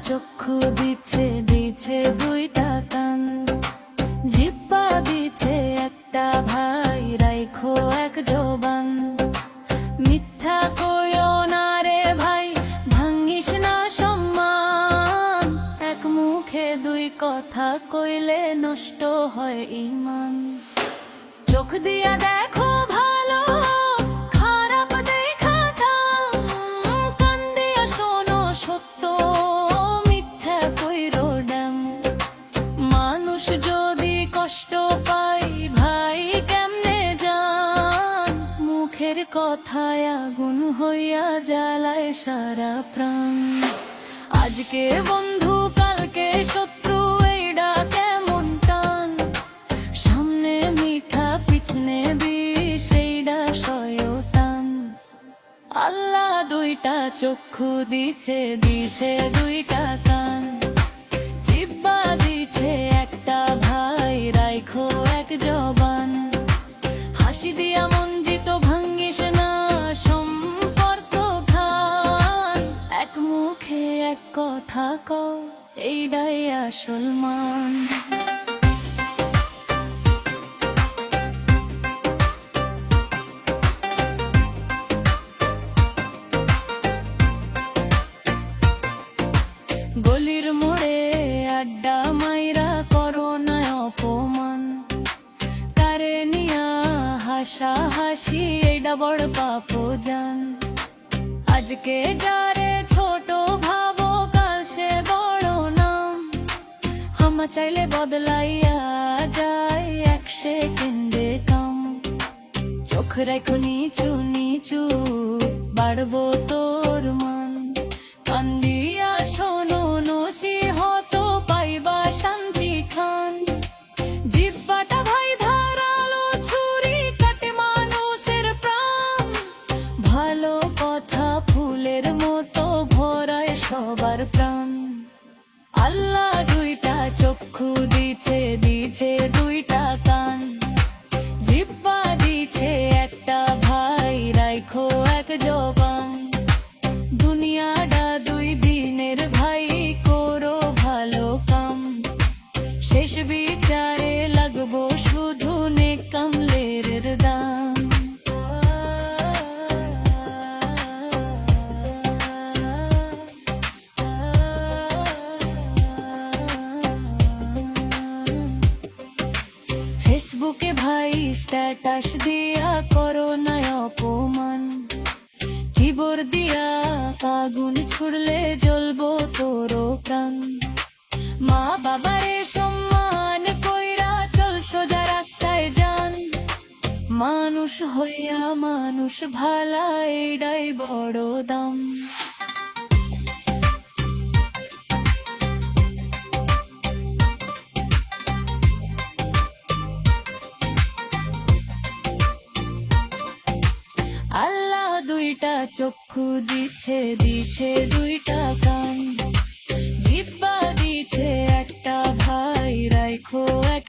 চক্ষু দিছে দুইটা কান, জিহ্বা দিছে একটা ভাই, রাইখো এক জবান। মিথ্যা কইও না রে ভাই, ভাঙ্গিস না সম্মান। এক মুখে দুই কথা কইলে নষ্ট হয় ঈমান। চোখ দিয়া দেখো ভালো, খারাপ দেখা থাম। কান দিয়া শোনো সত্য, মিথ্যা কইরো ড্যাম। মানুষ যদি কষ্ট পায় ভাই কেমনে জান। মুখের কথায় আগুন হইয়া জ্বালায় সারা প্রাণ। আজকে বন্ধু কালকে শত্রু, এইডা কেমন টান। সামনে মিঠা পিছনে বিষ, এইডা শয়তান। আল্লাহ দুইটা চক্ষু দিছে দুইটা কান, জিহ্বা দিছে একটা ভাই, রাইখো এক জবান। হাসি দিয়া মন জিত, ভাঙ্গিস না সম্পর্ক খান। এক মুখে এক কথা কও, এইডাই আসল মান। গলির মোড়ে আড্ডা মাইরা করো না অপমান। কারে নিয়া হাসা হাসি, এইডা বড় পাপ জান। আজকে যারে ছোট ভাবো, কাল সে বড় নাম। হামা চাইলে বদলাইয়া যায় এক সেকেন্ডে কাম। চোখ রাখো নিচু নিচু, বাড়বো তোর মান। কান দিয়া শোনো নসিহত, পাইবা শান্তি খান। জিহ্বাটা ভাই ধারালো ছুরি, কাটে মানুষের প্রাণ। ভালো কথা ফুলের মতো ভরায় সবার প্রাণ। আল্লাহ দুইটা চক্ষু দিছে দুইটা কান, জিহ্বা দিছে একটা ভাই, রাইখো এক জবান। দুনিয়াটা দুই দিনের ভাই, করো ভালো কাম। শেষ বিচারে লাগবো শুধু নেক কামলের দাম। ফেসবুকে ভাই স্ট্যাটাস দিয়া করো না অপমান। কিবোর দিয়া আগুন ছুড়লে জ্বলবো তোর প্রাণ। মা বাবারে সম্মান কইরা চল সোজা রাস্তায় যান। মানুষ হইয়া মানুষ ভালা, এইডাই বড় দাম। আল্লাহ দুইটা চক্ষু দিছে দুইটা কান, জিহ্বা দিছে একটা ভাই, রাইখো এক